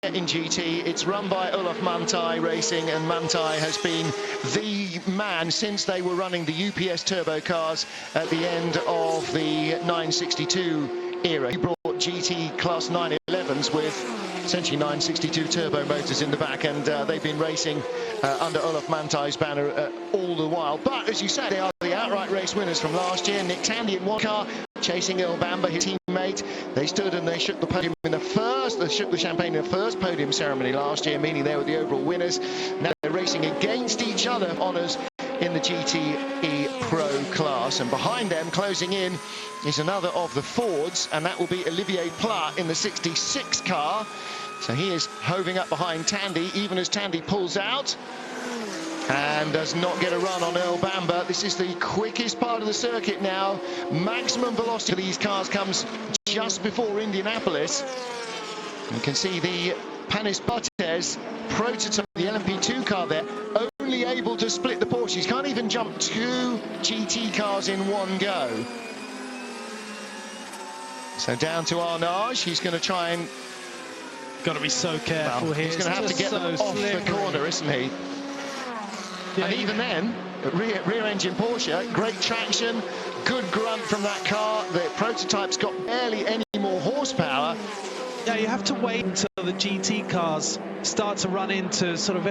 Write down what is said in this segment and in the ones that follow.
in GT. It's run by Olaf Manthey Racing, and Manthey has been the man since they were running the UPS turbo cars at the end of the 962 era. He brought GT Class 911s with essentially 962 turbo motors in the back, and they've been racing under Olaf Manthey's banner all the while. But as you say, they are the outright race winners from last year. Nick Tandy in one car, chasing Earl Bamber, his teammate. They stood and they shook the podium in the first, they shook the champagne in the first podium ceremony last year, meaning they were the overall winners. Now they're racing against each other for honours in the GTE Pro class, and behind them, closing in, is another of the Fords, and that will be Olivier Pla in the 66 car. So he is hoving up behind Tandy, even as Tandy pulls out and does not get a run on Earl Bamber. This is the quickest part of the circuit now. Maximum velocity for these cars comes just before Indianapolis. You can see the Panis Barthez prototype, the LMP2 car there, only able to split the Porsches. Can't even jump two GT cars in one go. So down to Arnage. He's going to try and... Got to be so careful here. He's going to have to get them off the corner, isn't he? Yeah, and even then, rear engine Porsche, great traction, good grunt from that car. The prototype's got barely any more horsepower. Yeah, you have to wait until the GT cars start to run into sort of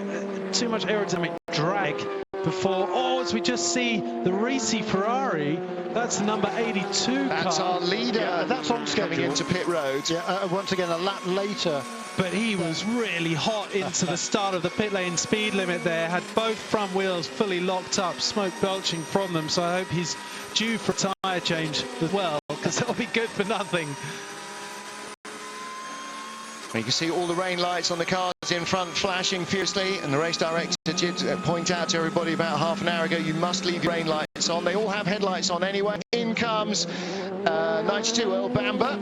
too much aerodynamic drag before, as we just see the Risi Ferrari, that's the number 82 that's car. Our leader. Yeah, that's on schedule. Coming into pit road. Yeah, once again, a lap later. But he was really hot into the start of the pit lane speed limit there, had both front wheels fully locked up, smoke belching from them, so I hope he's due for a tyre change as well, because that'll be good for nothing. You can see all the rain lights on the cars in front flashing fiercely, and the race director did point out to everybody about half an hour ago, you must leave your rain lights on. They all have headlights on anyway. In comes 92 Earl Bamber,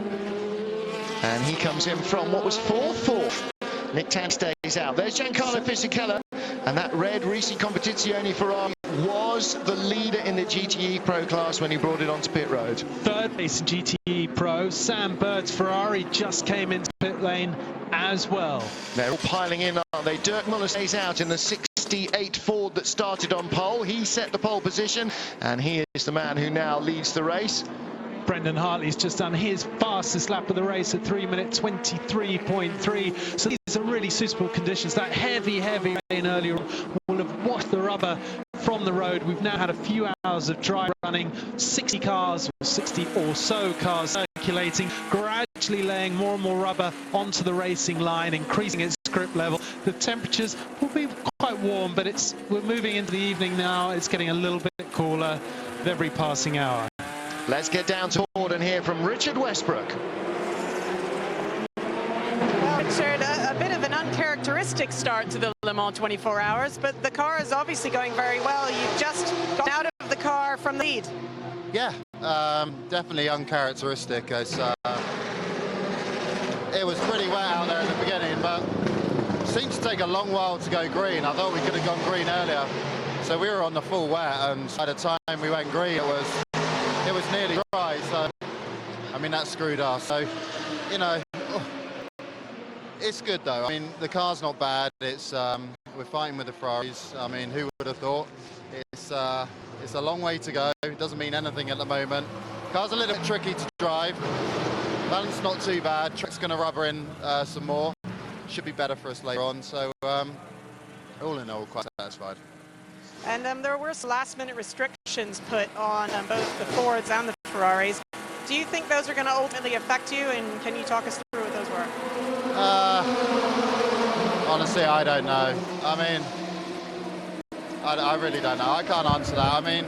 and he comes in from what was fourth. Nick Tandy stays out. There's Giancarlo Fisichella, and that red Risi Competizione Ferrari was the leader in the GTE Pro class when he brought it onto pit road. Third place in GTE Pro, Sam Bird's Ferrari just came into pit lane as well. They're all piling in, aren't they? Dirk Muller stays out in the 68 Ford that started on pole. He set the pole position, and he is the man who now leads the race. Brendan Hartley's just done his fastest lap of the race at 3:23.3. So these are really suitable conditions. That heavy rain earlier will have washed the rubber from the road. We've now had a few hours of dry running, 60 cars, or 60 or so cars circulating, gradually laying more and more rubber onto the racing line, increasing its grip level. The temperatures will be quite warm, but we're moving into the evening now. It's getting a little bit cooler with every passing hour. Let's get down to board and hear from Richard Westbrook. Well, Richard, a bit of an uncharacteristic start to the Le Mans 24 hours, but the car is obviously going very well. You've just got out of the car from the lead. Yeah, definitely uncharacteristic. It was pretty wet out there at the beginning, but it seemed to take a long while to go green. I thought we could have gone green earlier. So we were on the full wet, and by the time we went green, it was nearly dry, so I mean that screwed us. So you know, it's good though. I mean the car's not bad. It's we're fighting with the Ferraris. I mean who would have thought? It's a long way to go. It doesn't mean anything at the moment. Car's a little bit tricky to drive. Balance not too bad. Track's going to rubber in some more. Should be better for us later on. So all in all, quite satisfied. And there were some last-minute restrictions put on both the Fords and the Ferraris. Do you think those are going to ultimately affect you, and can you talk us through what those were? Honestly, I don't know. I mean, I really don't know. I can't answer that. I mean,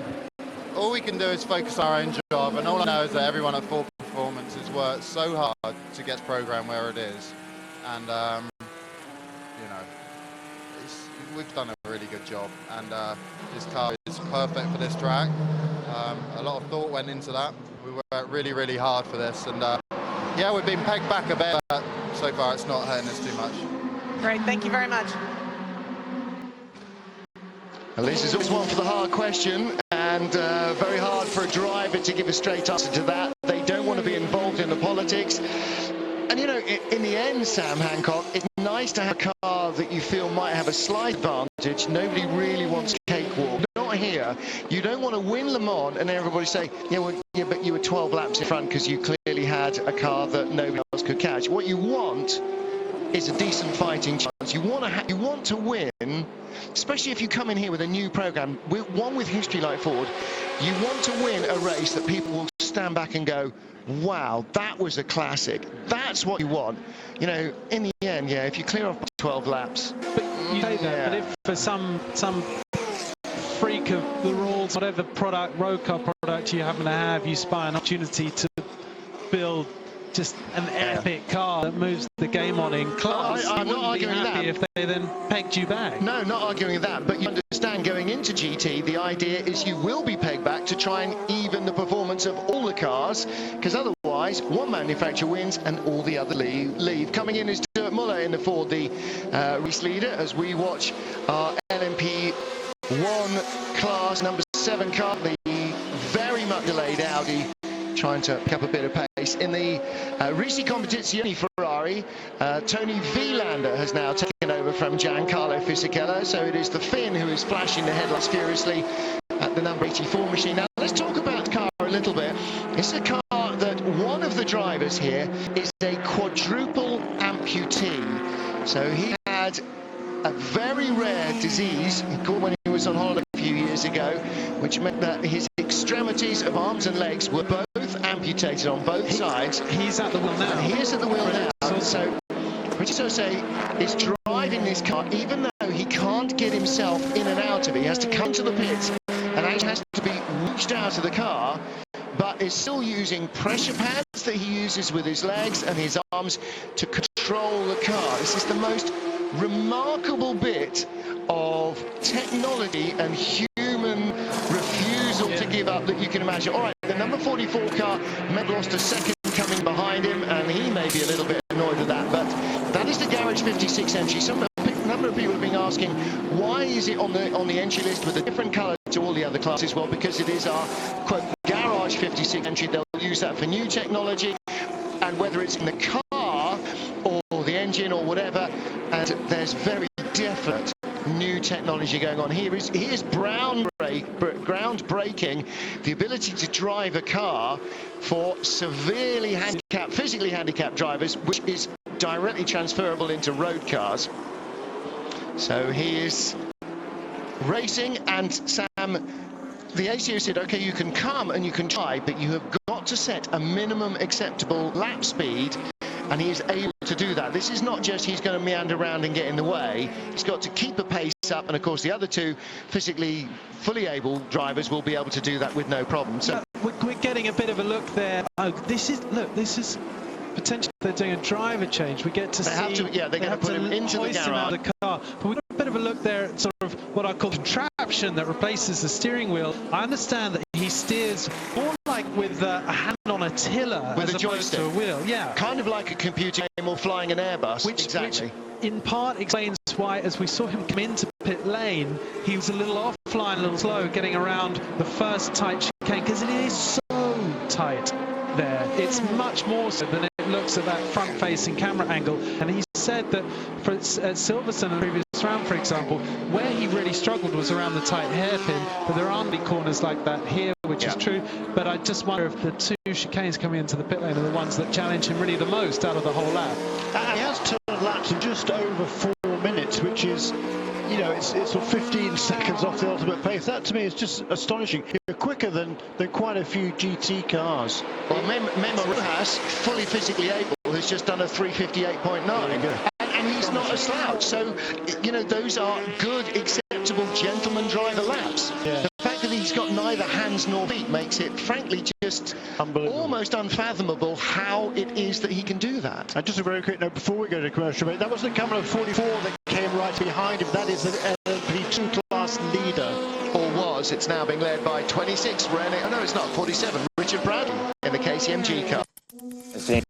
all we can do is focus on our own job, and all I know is that everyone at Ford Performance has worked so hard to get the program where it is. And, you know, we've done a really good job, and this car is perfect for this track. A lot of thought went into that. We worked really hard for this, and yeah, we've been pegged back a bit, but so far it's not hurting us too much. Great, thank you very much. Well, this is always one for the hard question, and very hard for a driver to give a straight answer to that. They don't want to be involved in the politics. And you know, in the end, Sam Hancock, it nice to have a car that you feel might have a slight advantage. Nobody really wants cakewalk. Not here. You don't want to win Le Mans and everybody say, yeah, well, yeah, but you were 12 laps in front because you clearly had a car that nobody else could catch. What you want is a decent fighting chance. You want to win, especially if you come in here with a new program, one with history like Ford. You want to win a race that people will stand back and go, wow, that was a classic. That's what you want. You know, in the end, yeah, if you clear off 12 laps. But you say that, but if for some freak of the rules, whatever road car product you happen to have, you spy an opportunity to build just an epic car that moves the game on in class. I'm not arguing that. If they then pegged you back. No, not arguing that, but you understand going into GT, the idea is you will be pegged back to try and even the performance of all the cars, because otherwise one manufacturer wins and all the other leave. Coming in is Stuart Muller in the Ford, the race leader, as we watch our LMP1 class number 7 car, the very much delayed Audi, trying to pick up a bit of pace. In the Risi Competizione Ferrari, Tony Vilander has now taken over from Giancarlo Fisichella, so it is the Finn who is flashing the headlights furiously at the number 84 machine. Now let's talk about the car a little bit. It's a car that one of the drivers here is a quadruple amputee. So he had a very rare disease when he was on holiday a few years ago, which meant that his extremities of arms and legs were both amputated on both sides. He's at the wheel now. And he is at the wheel now. So Richard Sarthe is driving this car, even though he can't get himself in and out of it. He has to come to the pits and actually has to be reached out of the car, but is still using pressure pads that he uses with his legs and his arms to control the car. This is the most remarkable bit of technology and human refusal to give up that you can imagine. All right, the number 44 car may have lost a second coming behind him, and he may be a little bit annoyed with that, but that is the Garage 56 entry. A number of people have been asking, why is it on the entry list with a different colour to all the other classes? Well, because it is our, quote, Garage 56 entry. They'll use that for new technology, and whether it's in the car or the engine or whatever, and there's very definite new technology going on. Here's groundbreaking, the ability to drive a car for severely handicapped, physically handicapped drivers, which is directly transferable into road cars. So he is racing, and Sam, the ACO said, okay, you can come and you can try, but you have got to set a minimum acceptable lap speed, and he is able to do that. This is not just he's going to meander around and get in the way. He's got to keep a pace up, and of course the other two physically fully able drivers will be able to do that with no problem. So we're getting a bit of a look there. Oh, this is potentially they're doing a driver change. We get to see. They're going to put him into the garage. Of the car. But we've got a bit of a look there at sort of what I call contraption that replaces the steering wheel. I understand that he steers more like with a hand on a tiller with as a opposed joystick. to a wheel. Yeah, kind of like a computer game or flying an Airbus. Which in part explains why, as we saw him come into pit lane, he was a little offline, a little slow getting around the first tight chicane, because it is so tight there. It's much more so than it looks at that front-facing camera angle. And he said that for at Silverstone, the previous round, for example, where he really struggled was around the tight hairpin, but there aren't any corners like that here, which is true. But I just wonder if the two chicanes coming into the pit lane are the ones that challenge him really the most out of the whole lap. He has turned laps in just over 4 minutes, which is, you know, it's sort of 15 seconds off the ultimate pace. That to me is just astonishing. You're quicker than quite a few GT cars. Well, Memo Rojas, fully physically able, has just done a 358.9, and he's not a slouch. So, you know, those are good, acceptable gentleman driver laps. Yeah. The fact that he's got neither hands nor feet makes it, frankly, just almost unfathomable how it is that he can do that. And just a very quick note before we go to commercial break, that was the Camera 44 that came right behind him. That is the LMP2 class leader. Or was. It's now being led by 26 it's not 47, Richard Bradley in the KCMG car. I think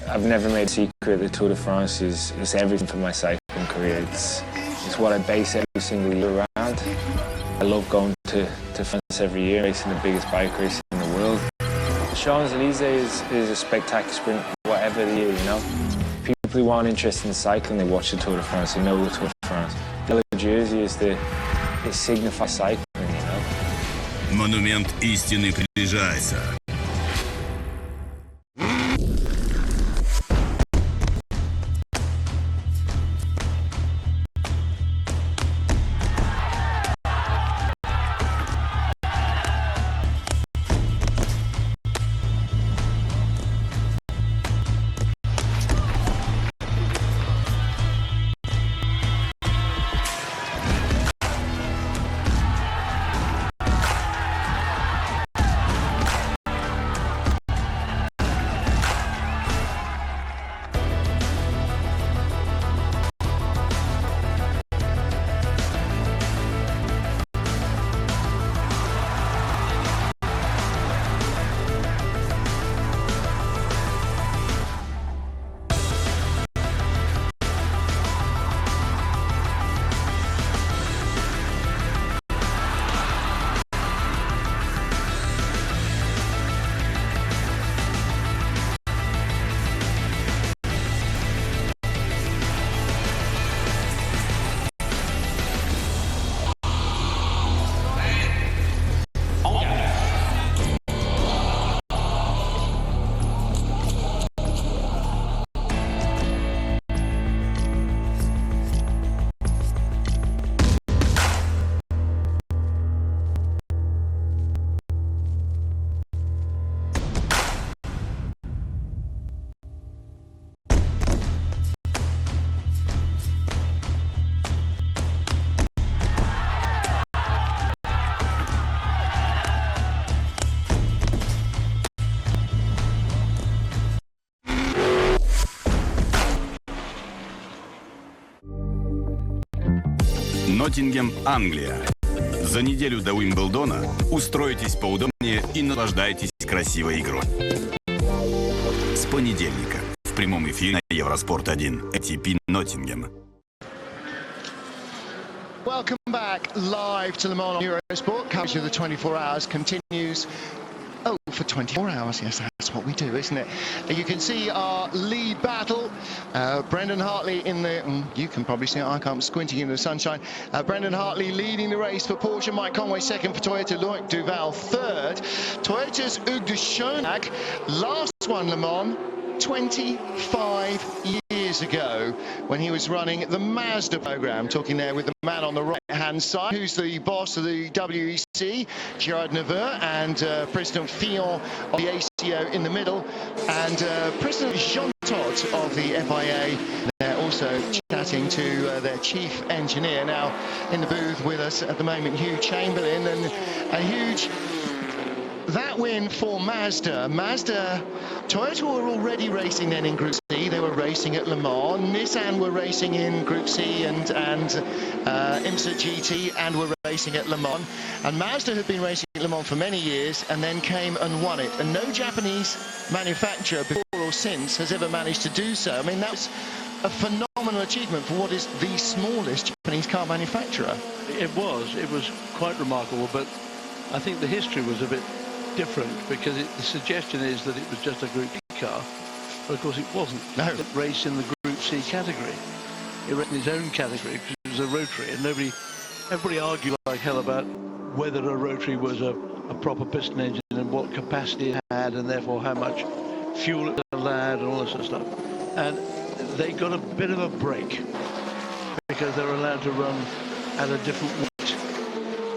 I've never made a secret the Tour de France is everything for my cycling career. It's what I base every single year around. I love going to France every year, racing the biggest bike race in the world. The Champs-Élysées is a spectacular sprint, whatever the year, you know. People who aren't interested in cycling, they watch the Tour de France, they know the Tour de France. The yellow jersey it signifies cycling, you know. Монумент истины приближается. Ноттингем, Англия. За неделю до Уимблдона устройтесь поудобнее и наслаждайтесь красивой игрой. С понедельника в прямом эфире на Евроспорт-1 ATP Ноттингем. Welcome back live to Le Mans on Eurosport. Coverage of the 24 hours continues. Oh, for 24 hours, yes, that's what we do, isn't it? You can see our lead battle. Brendan Hartley in the... you can probably see it, I can't, squinting in the sunshine. Brendan Hartley leading the race for Porsche. Mike Conway second for Toyota. Loic Duval third. Toyota's Hugues de Schoenack, last one Le Mans 25 years ago when he was running the Mazda program. Talking there with the man on the right-hand side, who's the boss of the WEC, Gerard Neveu, and President Fillon of the ACO in the middle, and President Jean Todt of the FIA. They're also chatting to their chief engineer. Now in the booth with us at the moment, Hugh Chamberlain, and a huge... that win for Mazda. Toyota were already racing then in Group C. They were racing at Le Mans. Nissan were racing in Group C and IMSA GT and were racing at Le Mans. And Mazda had been racing at Le Mans for many years and then came and won it. And no Japanese manufacturer before or since has ever managed to do so. I mean, that was a phenomenal achievement for what is the smallest Japanese car manufacturer. It was quite remarkable, but I think the history was a bit different because the suggestion is that it was just a Group D car, but of course it wasn't. No. It raced in the Group C category. It raced in its own category because it was a rotary, and everybody argued like hell about whether a rotary was a proper piston engine and what capacity it had, and therefore how much fuel it allowed and all this sort of stuff. And they got a bit of a break because they were allowed to run at a different weight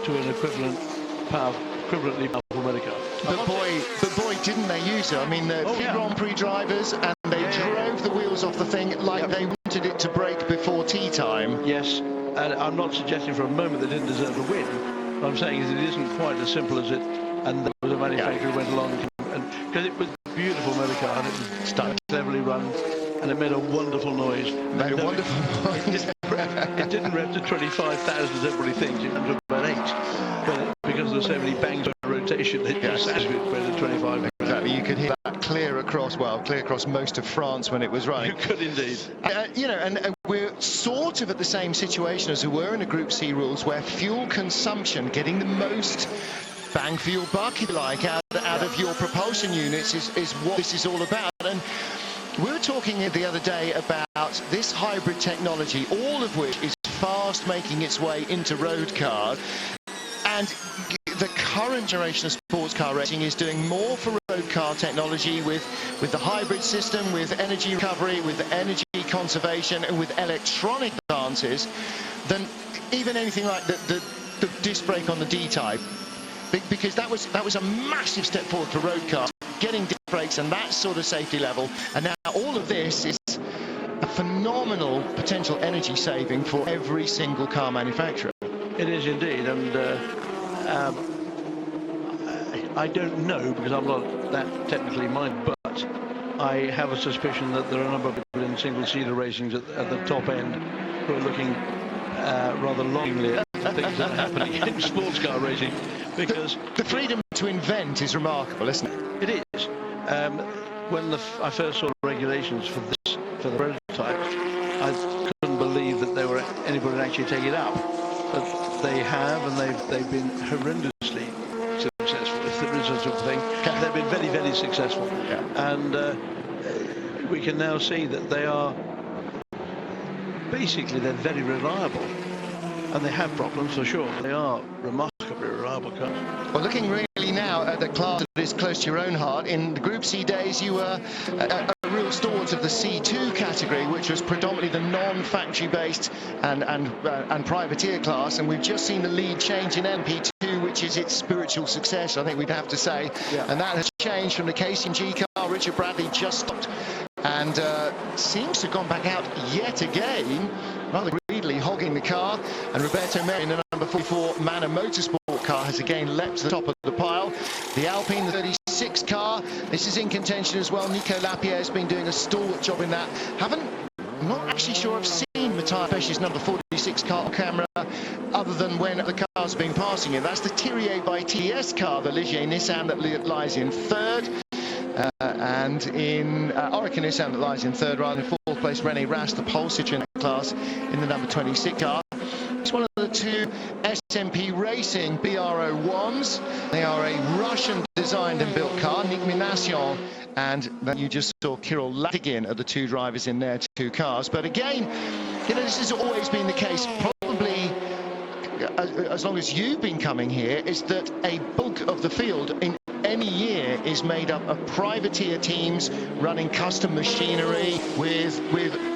to an equivalently powerful motor car. But boy, didn't they use it? I mean, the Grand Prix drivers, and they drove the wheels off the thing like they wanted it to break before tea time. Yes, and I'm not suggesting for a moment they didn't deserve to win. What I'm saying is it isn't quite as simple as it, and there was a manufacturer who went along, and because it was a beautiful motor car, and it was cleverly run, and it made a wonderful noise. Made a wonderful noise. It didn't rev to 25,000 as everybody thinks, it went to about 8. But because there were so many bangs on rotation, it just went to 25. Exactly, you could hear that clear across most of France when it was running. You could indeed. You know, and we're sort of at the same situation as we were in the Group C rules, where fuel consumption, getting the most bang for your buck, if you like, out of your propulsion units is what this is all about. And We were talking the other day about this hybrid technology, all of which is fast making its way into road cars. And the current generation of sports car racing is doing more for road car technology with the hybrid system, with energy recovery, with energy conservation, and with electronic advances than even anything like the disc brake on the D-Type. Because that was a massive step forward for road cars, getting disc brakes and that sort of safety level. And now all of this is a phenomenal potential energy saving for every single car manufacturer. It is indeed, and I don't know because I'm not that technically minded, but I have a suspicion that there are a number of people in single-seater racings at the top end who are looking rather longingly at things that are happening in sports car racing, because the freedom to invent is remarkable, isn't it? It is. When I first saw the regulations for the prototype, I couldn't believe that anybody would actually take it up. But they have, and they've been horrendously successful, if there is such a thing. They've been very, very successful. Yeah. And we can now see that they are, basically, they're very reliable. And they have problems for sure. They are remarkably reliable cars. Well, looking really now at the class that is close to your own heart, in the Group C days you were a real stalwart of the C2 category, which was predominantly the non-factory based and privateer class, and we've just seen the lead change in MP2, which is its spiritual success, I think we'd have to say. Yeah. And that has changed from the KCG car. Richard Bradley just stopped and seems to have gone back out yet again, rather greedily hogging the car. And Roberto Meri in the number 44 Manor Motorsport car has again leapt to the top of the pile. The Alpine, the 36 car, this is in contention as well. Nico Lapierre has been doing a stalwart job in that. I'm not actually sure I've seen Matthias Pesch's number 46 car on camera, other than when the car's been passing it. That's the Thierry by TS car, the Ligier Nissan that lies in third. And in Orica Nissan that lies in third, rather in fourth place, René Rast, the Pole Citroën class, in the number 26 car. It's one of the two SMP Racing BR01s. They are a Russian designed and built car, Nick Minasyan, and then you just saw Kirill Latigin are the two drivers in their two cars. But again, you know, this has always been the case, probably as long as you've been coming here, is that a bulk of the field in any year is made up of privateer teams running custom machinery with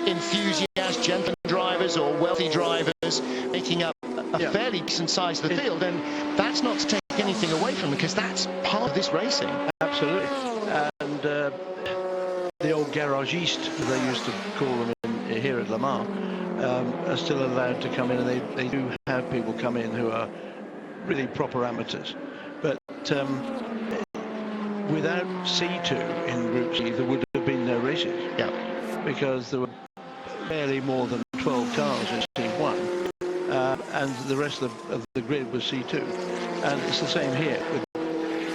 enthusiast gentleman drivers or wealthy drivers making up a fairly decent size of the field, and that's not to take anything away from them, because that's part of this racing. Absolutely. And the old garagistes, they used to call them here at Le Mans, are still allowed to come in, and they do have people come in who are really proper amateurs. But without C2 in Group C, there would have been no races. Yeah. Because there were barely more than 12 cars in C1, and the rest of the grid was C2. And it's the same here. With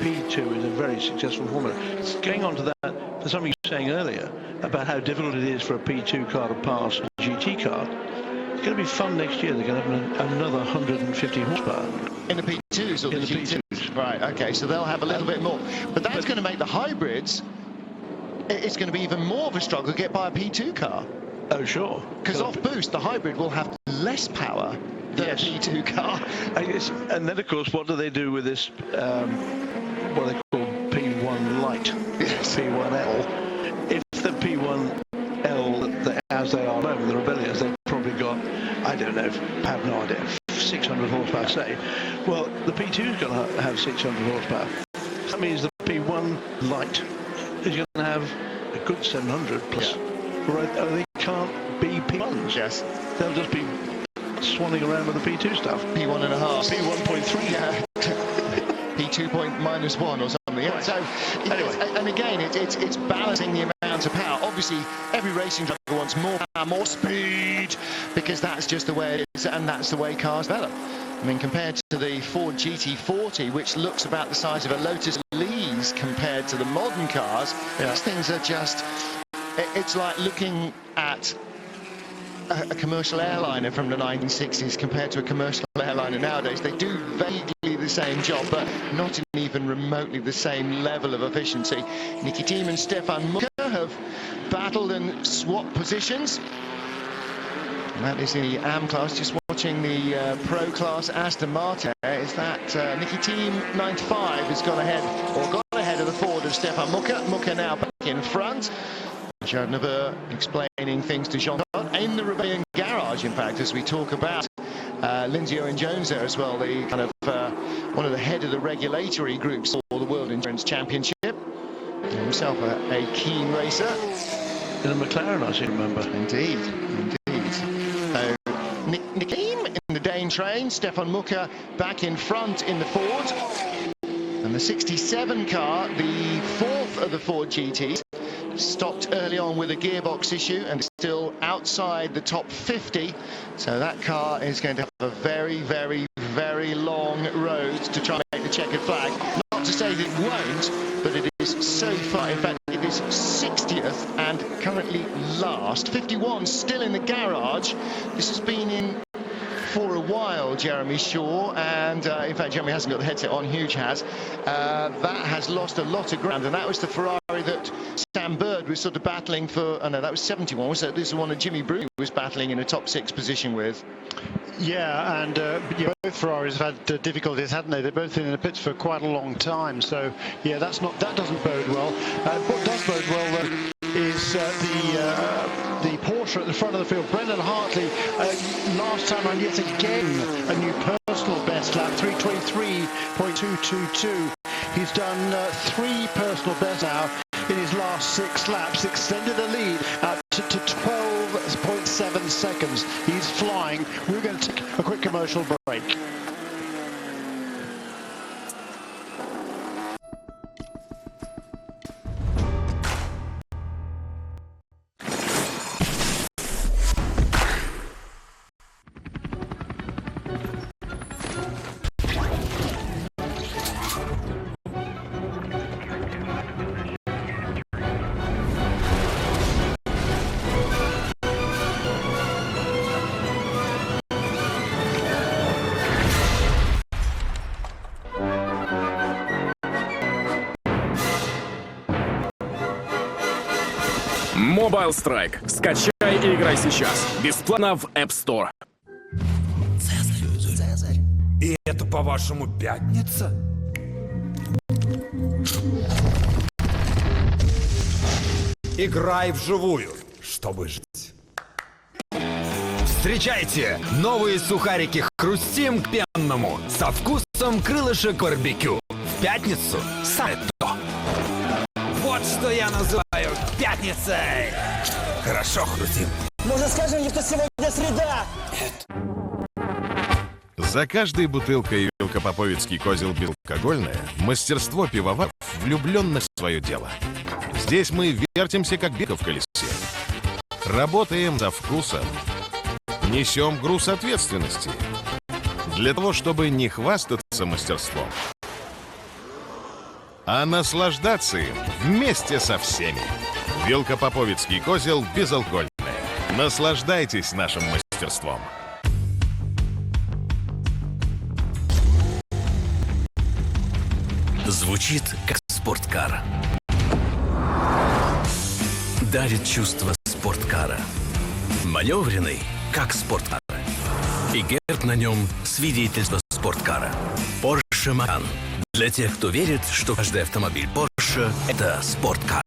P2 is a very successful formula. Going on to that, for something you were saying earlier about how difficult it is for a P2 car to pass a GT car, it's going to be fun next year. They're going to have another 150 horsepower. In the P2s or the GTs? Right, okay, so they'll have a little bit more. But that's going to make the hybrids, it's going to be even more of a struggle to get by a P2 car. Oh, sure. Because off boost, the hybrid will have less power than a P2 car. And then, of course, what do they do with this, what they call P1 Lite, P1L? If the P1L, as they are now, the Rebellions, they've probably got, I don't know, I have no idea, 600 horsepower, say. Well, the P2 is going to have 600 horsepower. That means the P1 Lite is going to have a good 700 plus. Right, they can't be P1s. Yes. They'll just be swanning around with the P2 stuff. P1 and a half. P1.3. Yeah. P2 -1 or something. Right. So, anyway, and again, it's balancing the amount of power. Obviously, every racing driver wants more power, more speed, because that's just the way it is, and that's the way cars develop. I mean, compared to the Ford GT40, which looks about the size of a Lotus Elise compared to the modern cars, these things are just... It's like looking at a commercial airliner from the 1960s compared to a commercial airliner nowadays. They do vaguely the same job, but not even remotely the same level of efficiency. Niki Thiem and Stefan Mucker have battled and swapped positions. And that is in the AM class. Just watching the Pro class Aston Martin. Is that Nicky Team 95 has gone ahead, or got ahead of the Ford of Stefan Mucke. Mucke now back in front. Jared Neveu explaining things to Jean in the Rebellion garage, in fact, as we talk about Lindsay Owen-Jones there as well, the kind of one of the head of the regulatory groups for the World Endurance Championship. Himself a keen racer. In a McLaren, I seem to remember. Indeed, indeed. So Nick Team in the Dane train, Stefan Mucke back in front in the Ford. And the 67 car, the fourth of the Ford GTs, stopped early on with a gearbox issue and still outside the top 50. So that car is going to have a very, very, very long road to try and make the checkered flag. Not to say that it won't, but it is so far. In fact, it is 60th and currently last. 51 still in the garage. This has been in for a while, Jeremy Shaw, and in fact Jeremy hasn't got the headset on, Huge has. That has lost a lot of ground, and that was the Ferrari that Sam Bird was sort of battling for. Oh no, that was 71, was it? This is the one that Jimmy Brew was battling in a top 6 position with. Yeah, and yeah, both Ferraris have had difficulties, hadn't they? They've both been in the pits for quite a long time, so yeah, that doesn't bode well. What does bode well though is the Porsche at the front of the field. Brendan Hartley, last time around, yet again a new personal best lap, 3:23.222. He's done 3 personal bests now in his last 6 laps, extended the lead out to 12.7 seconds. He's flying. We're going to take a quick commercial break. Mobile Strike. Скачай и играй сейчас. Бесплатно в App Store. Цезарь. И это, по-вашему, пятница? Играй вживую, чтобы жить. Встречайте! Новые сухарики «Хрустим» к пенному со вкусом крылышек барбекю. В пятницу Sarthe. Вот что я называю пятницей. Хорошо, Хрустим. Можно скажем, что сегодня среда. За каждой бутылкой Велкопоповицкий козел безалкогольное мастерство пивоваров влюбленно в свое дело. Здесь мы вертимся, как белка в колесе. Работаем за вкусом. Несем груз ответственности. Для того, чтобы не хвастаться мастерством, а наслаждаться им вместе со всеми. Велкопоповицкий козел безалкогольное. Наслаждайтесь нашим мастерством. Звучит как спорткар. Дарит чувство спорткара. Маневренный, как спорткар. И герб на нем свидетельство спорткара. Porsche Macan. Для тех, кто верит, что каждый автомобиль Porsche – это спорткар.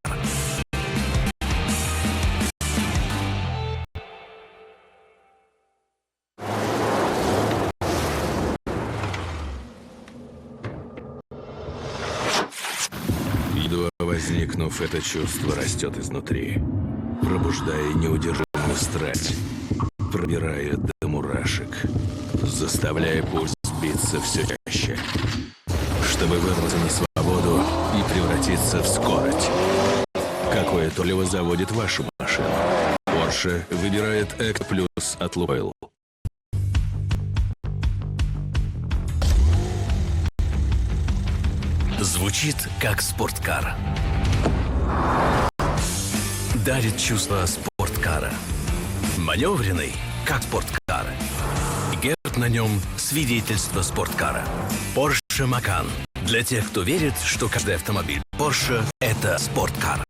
Едва возникнув, это чувство растет изнутри, пробуждая неудержимую страсть, пробирая до мурашек, заставляя пульс биться все чаще, чтобы вырваться на свободу и превратиться в скорость. Какое топливо заводит вашу машину? Porsche выбирает Экт Плюс от Duel. Звучит как спорткар. Дарит чувство спорткара. Маневренный, как спорткар. И герб на нем свидетельство спорткара. Porsche Macan. Для тех, кто верит, что каждый автомобиль Porsche – это спорткар.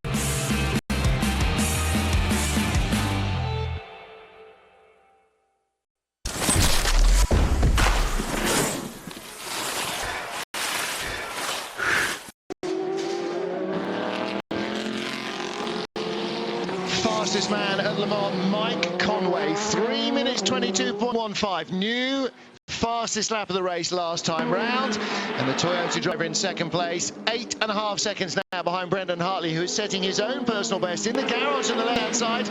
fastest man at Le Mans, Mike Conway, 3 minutes 22.15. New fastest lap of the race last time round, and the Toyota driver in second place, 8.5 seconds now behind Brendan Hartley, who is setting his own personal best in the garage on the left hand side.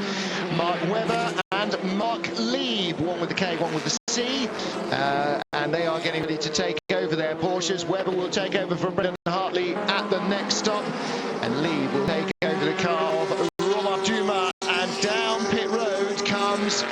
Mark Webber and Mark Lieb, one with the K, one with the C, and they are getting ready to take over their Porsches. Webber will take over from Brendan Hartley at the next stop, and Lieb will take over the car of Romain Dumas, and down pit road comes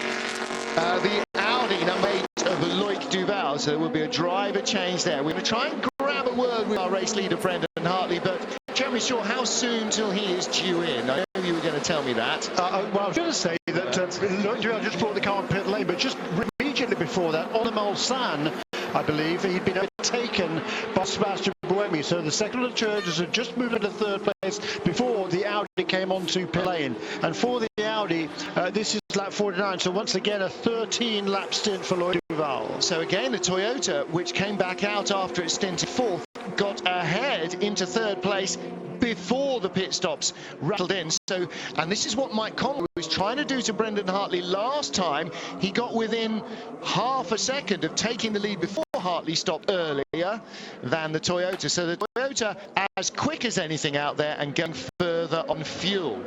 the Audi number 8 of Loic Duval, so there will be a driver change there. We're going to try and grab a word with our race leader Brendan Hartley, but Jeremy Shaw, how soon till he is due in? I know you were going to tell me that. Well, I was going to say that Loic Duval just brought the car on pit lane, but just immediately before that, on the Mulsanne, I believe, he'd been overtaken by Sebastian Buemi. So the second of the Toyotas had just moved into third place before the Audi came onto pit lane. And for the Audi, this is lap 49. So once again, a 13-lap stint for Loic Duval. So again, the Toyota, which came back out after its stint in fourth, got ahead into third place before the pit stops rattled in. So, and this is what Mike Conway was trying to do to Brendan Hartley last time. He got within half a second of taking the lead before Hartley stopped earlier than the Toyota. So the Toyota as quick as anything out there and going further on fuel.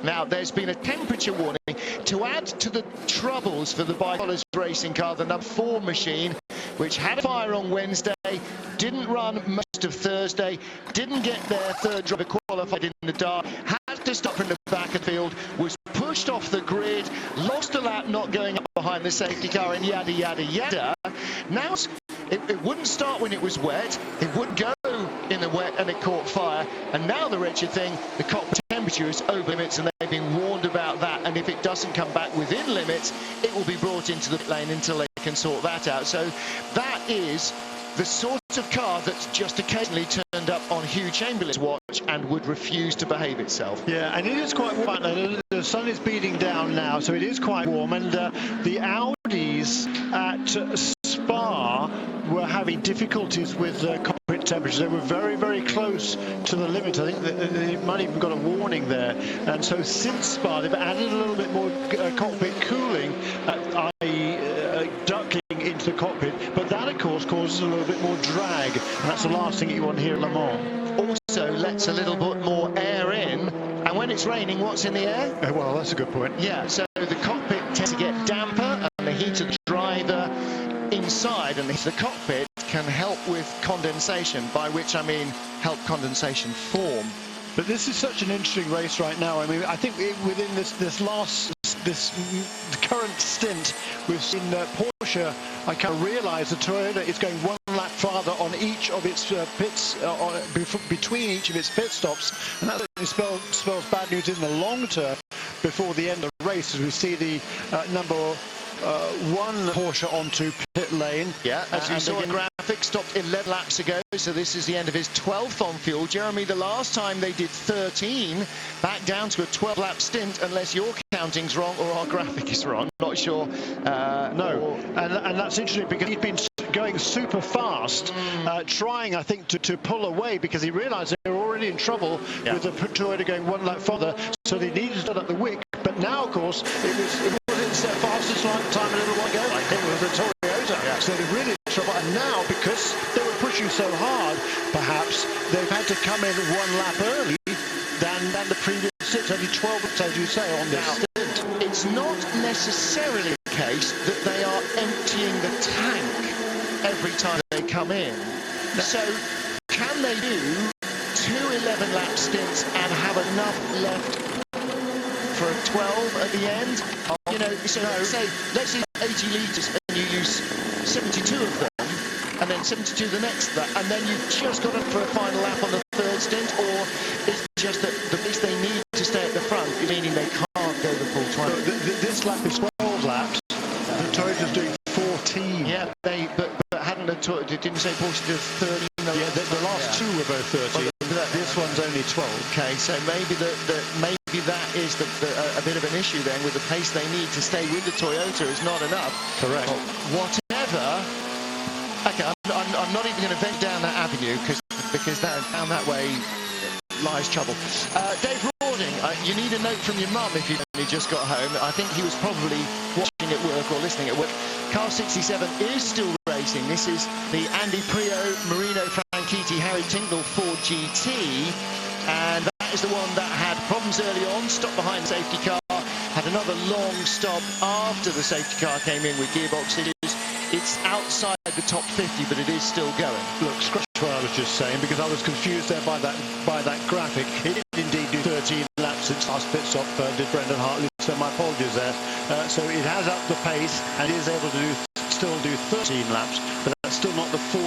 Now, there's been a temperature warning to add to the troubles for the Bicolors racing car, the number 4 machine, which had a fire on Wednesday, didn't run most of Thursday, didn't get their third driver qualified in the dark, had to stop from the back of the field, was pushed off the grid, lost a lap not going up behind the safety car, and yada, yada, yada. Now, it wouldn't start when it was wet, it wouldn't go in the wet, and it caught fire. And now the wretched thing, the cockpit temperature is over limits, and they've been warned about that. And if it doesn't come back within limits, it will be brought into the lane until they can sort that out. So that is the sort of car that's just occasionally turned up on Hugh Chamberlain's watch and would refuse to behave itself. Yeah, and it is quite warm. The sun is beating down now, so it is quite warm. And the Audis at Spa were having difficulties with cockpit temperatures. They were very, very close to the limit. I think they might even got a warning there. And so since Spa, they've added a little bit more cockpit cooling, i.e. ducting into the cockpit. But that, of course, causes a little bit more drag. And that's the last thing you want here at Le Mans. Also lets a little bit more air in. And when it's raining, what's in the air? Well, that's a good point. Yeah, so the cockpit tends to get damper, and the heat of the driver inside and the cockpit can help with condensation, by which I mean help condensation form. But this is such an interesting race right now. I mean, I think within this current stint, we've seen Porsche, I can't realise the Toyota is going one lap farther on each of its pits, between each of its pit stops, and that spells bad news in the long term before the end of the race, as we see the number 1 Porsche onto pit lane. Yeah, as you saw in graphic, stopped 11 laps ago, so this is the end of his 12th on fuel. Jeremy, the last time they did 13, back down to a 12-lap stint, unless your counting's wrong or our graphic is wrong. Not sure. No, and that's interesting because he'd been going super fast, trying, I think, to pull away because he realised they were already in trouble with the Toyota going one lap further, so they needed to start at the wick. But now, of course, it was their fastest time a little while ago. It was the Toyota, so they're really in trouble. And now, because they were pushing so hard, perhaps they've had to come in one lap early than the previous stint. Only 12 laps, as you say, on this stint. It's not necessarily the case that they are emptying the tank every time they come in. So can they do 2 11-lap stints and have enough left for a 12 at the end? You know, so let's say 80 litres and you use 72 of them, and then 72 the next lap, and then you've just got it for a final lap on the third stint, or is it just that the pace they need to stay at the front, meaning they can't go the full 20? This lap is 12 laps. The Toyota's doing 14. Yeah, but hadn't the Toyota, didn't say Porsche did 13? Yeah, the last two were both 13. This one's only 12. Okay, so maybe that is a bit of an issue then, with the pace they need to stay with the Toyota is not enough. Correct. Whatever. Okay, I'm not even going to venture down that avenue because down that way lies trouble. Dave Rawding, you need a note from your mum if you've only just got home. I think he was probably watching at work or listening at work. Car 67 is still racing. This is the Andy Prio, Marino Franchitti, Harry Tincknell Ford GT. And that is the one that had problems early on, stopped behind the safety car, had another long stop after the safety car came in with gearbox issues. It's outside the top 50, but it is still going. Look, scratch what I was just saying, because I was confused there by that graphic. It did indeed do 13 laps since last pit stop, did Brendan Hartley, so my apologies there. So it has upped the pace and is able to still do 13 laps, but that's still not the 14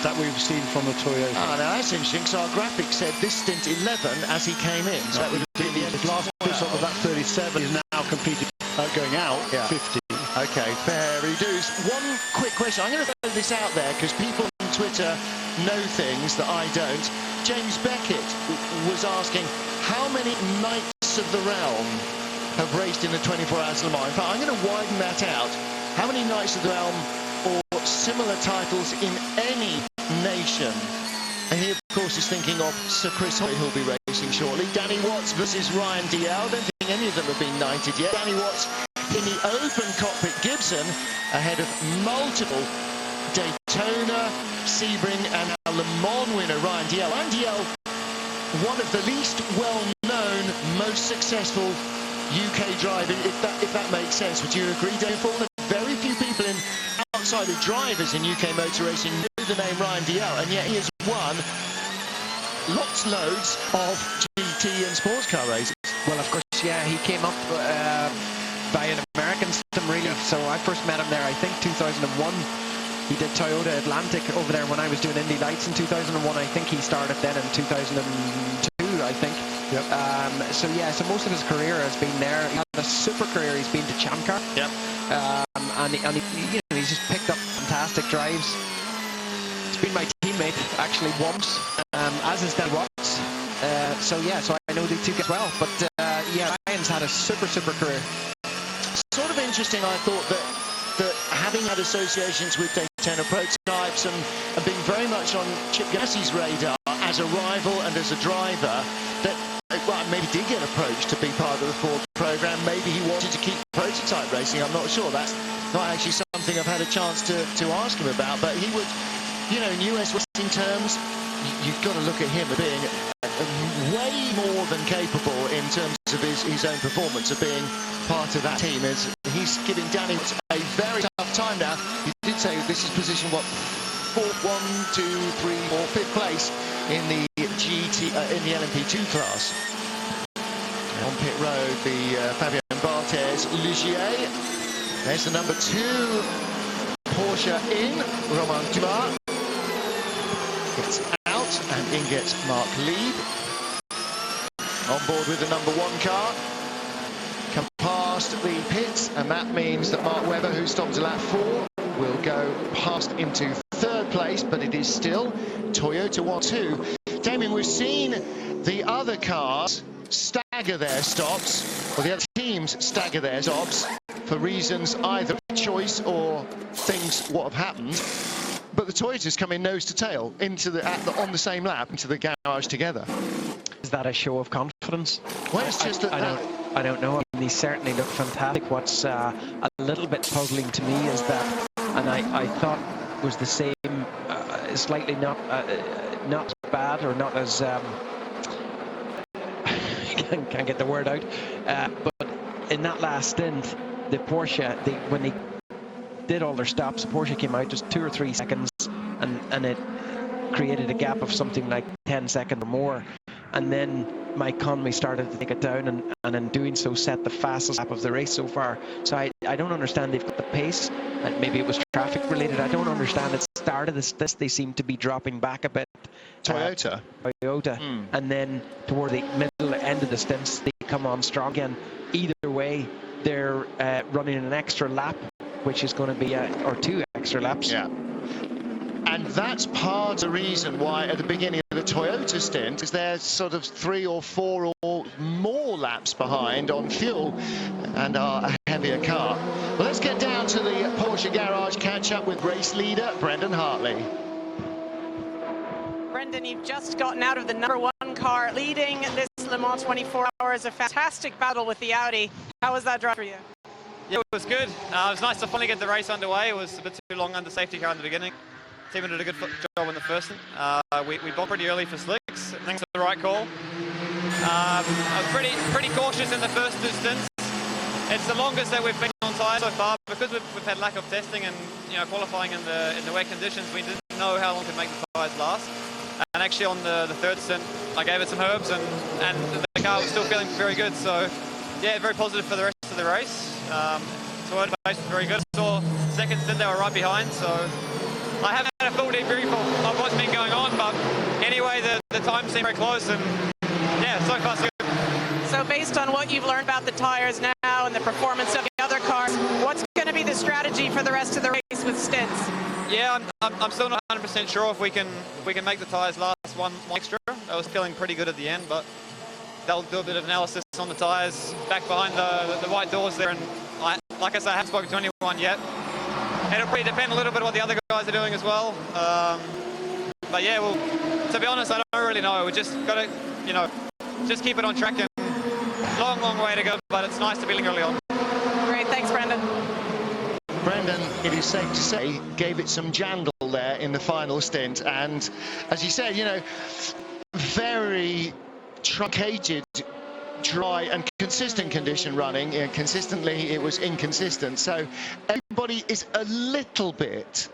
that we've seen from the Toyota. Now that's interesting, because our graphic said this stint 11 as he came in. So that would have been the end. His last pit stop was that 37, is now completed going out 50. Okay, very dues. One quick question. I'm going to throw this out there because people on Twitter know things that I don't. James Beckett was asking how many Knights of the Realm have raced in the 24 Hours of Le Mans. In fact, I'm going to widen that out. How many Knights of the Realm or similar titles in any nation? And he, of course, is thinking of Sir Chris Hoy, who'll be racing shortly. Danny Watts versus Ryan DL. I don't think any of them have been knighted yet. Danny Watts in the open cockpit Gibson, ahead of multiple Daytona, Sebring and Le Mans winner Ryan DL. Ryan DL, one of the least well-known, most successful UK drivers, if that makes sense. Would you agree, Dave Faulkner? Very few people outside of drivers in UK motor racing know the name Ryan DL, and yet he has won loads of GT and sports car races. Well, of course, yeah, he came up by an American system, really. So I first met him there, I think, 2001. He did Toyota Atlantic over there when I was doing Indy Lights in 2001. I think he started then in 2002, I think. Yep. So yeah, so most of his career has been there. He had a super career. He's been to Champ Car. Yep. And he's just picked up fantastic drives. He's been my teammate actually once, as is Dan Watts. So yeah, so I know the two guys well. But yeah, Ryan's had a super career. Sort of interesting, I thought, that having had associations with Daytona prototypes and being very much on Chip Gassie's radar as a rival and as a driver, that maybe did get approached to be part of the Ford program. Maybe he wanted to keep prototype racing. I'm not sure. That's not actually something I've had a chance to ask him about. But he would, you know, in US racing terms, you've got to look at him as being way more than capable in terms of his own performance of being part of that team. As he's giving Danny a very tough time now. He did say this is position fourth, 1, 2, 3, 4, fifth place in the GT in the LMP2 class. On pit road, the Fabien Barthez Ligier. There's the number 2 Porsche in, Romain Dumas. Gets out, and in gets Mark Lieb. On board with the number 1 car. Come past the pits, and that means that Mark Webber, who stopped at lap 4, will go past into 3rd place, but it is still Toyota 1-2. Damien, we've seen the other cars stagger their stops, or the other teams stagger their stops for reasons either choice or things what have happened. But the Toyotas come in nose to tail into on the same lap into the garage together. Is that a show of confidence? Well, it's just I don't know. I mean, they certainly look fantastic. What's a little bit puzzling to me is that, and I thought was the same, slightly not bad or not as can't get the word out. But in that last stint, the Porsche, when they did all their stops, the Porsche came out just 2 or 3 seconds, and it created a gap of something like 10 seconds or more. And then Mike Conway started to take it down, and in doing so set the fastest lap of the race so far. So I don't understand. They've got the pace, and maybe it was traffic related. I don't understand. At the start of this they seem to be dropping back a bit. Toyota. And then toward the middle end of the stints, they come on strong again. Either way, they're running an extra lap, which is going to be or 2 extra laps. Yeah. And that's part of the reason why at the beginning of the Toyota stint is they're sort of 3 or 4 or more laps behind on fuel and are a heavier car. Well, let's get down to the Porsche garage, catch up with race leader Brendan Hartley. Brendan, you've just gotten out of the number 1 car, leading this Le Mans 24 Hours, a fantastic battle with the Audi. How was that drive for you? Yeah, it was good. It was nice to finally get the race underway. It was a bit too long under safety car in the beginning. The team did a good job in the first one. We bombed pretty early for slicks. I think it's the right call. I was pretty cautious in the first two stints. It's the longest that we've been on tyres so far because we've had lack of testing and qualifying in the wet conditions. We didn't know how long to make the tyres last. And actually on the third stint, I gave it some herbs and the car was still feeling very good. So yeah, very positive for the rest of the race. So the pace was very good. I saw second stint they were right behind. So I haven't had a full debrief of what's been going on, but anyway, the time seemed very close and yeah, so far so good. So based on what you've learned about the tires now and the performance of the other cars, what's going to be the strategy for the rest of the race with stints? Yeah, I'm still not 100% sure if we can make the tyres last one extra. I was feeling pretty good at the end, but they'll do a bit of analysis on the tyres back behind the white doors there. And like I said, I haven't spoken to anyone yet. It'll probably depend a little bit on what the other guys are doing as well. But yeah, well, to be honest, I don't really know. We just got to, just keep it on track. And long way to go, but it's nice to be early on. Great, thanks, Brendan. Brendan, it is safe to say, gave it some jandle there in the final stint. And as you said, very truncated, dry and consistent condition running. Consistently, it was inconsistent. So everybody is a little bit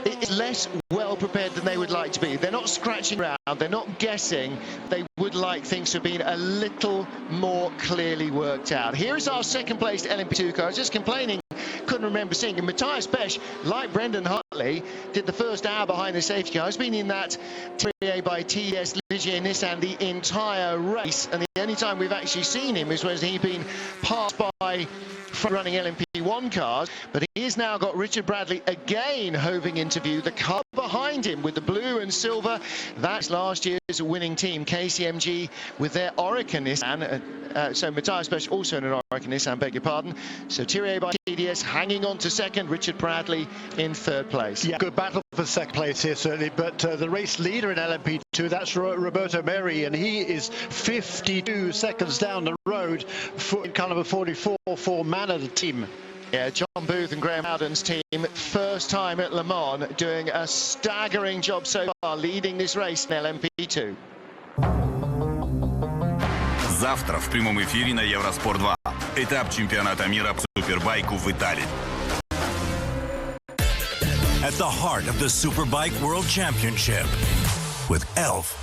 it's less well prepared than they would like to be. They're not scratching around, they're not guessing. They would like things to have been a little more clearly worked out. Here is our second placed LMP2 car. I was just complaining, couldn't remember seeing him. Matthias Pesch, like Brendan Hartley, did the first hour behind the safety car. He's been in that Thierry by TS Ligier Nissan the entire race, and the only time we've actually seen him is when he's been passed by front-running LMP1 cars, but he has now got Richard Bradley again hoving into view. The car behind him with the blue and silver, that's last year's winning team, KCMG, with their Oreca Nissan. So Matthias Pesch also in an Oreca Nissan, beg your pardon. So Thierry by TDS hanging on to second, Richard Bradley in third place. Yeah, good battle for second place here, certainly, but the race leader in LMP2, that's Roberto Meri, and he is 52 seconds down the road in car number 44 for Man of the team. Yeah, John Booth and Graham Howden's team, first time at Le Mans, doing a staggering job so far, leading this race in LMP2. Завтра в прямом эфире на Евроспорт 2. Этап чемпионата мира по супербайку в Италии. At the heart of the Superbike World Championship with Elf.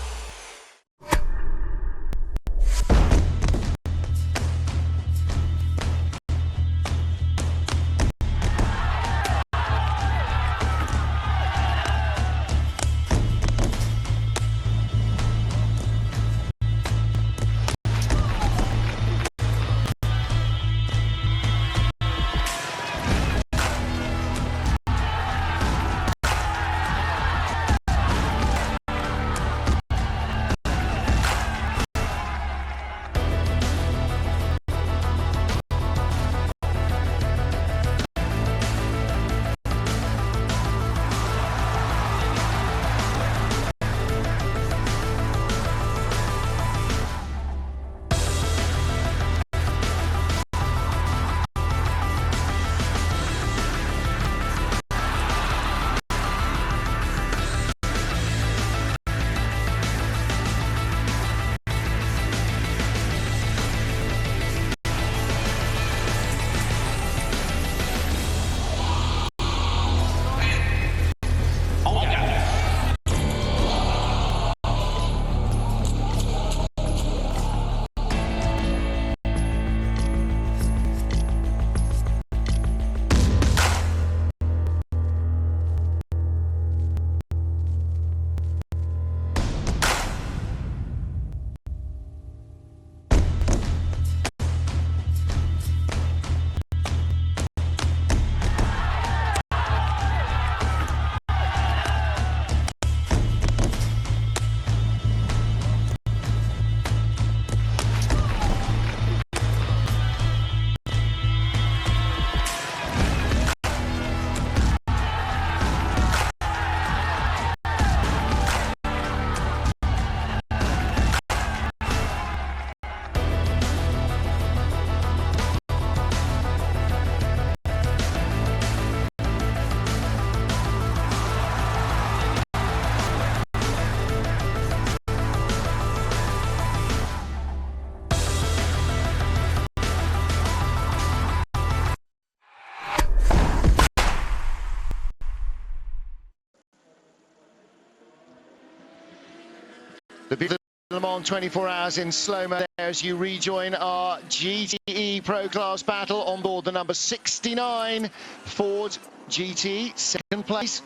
The big Le Mans 24 hours in slow-mo there as you rejoin our GTE Pro Class battle on board the number 69 Ford GT, second place.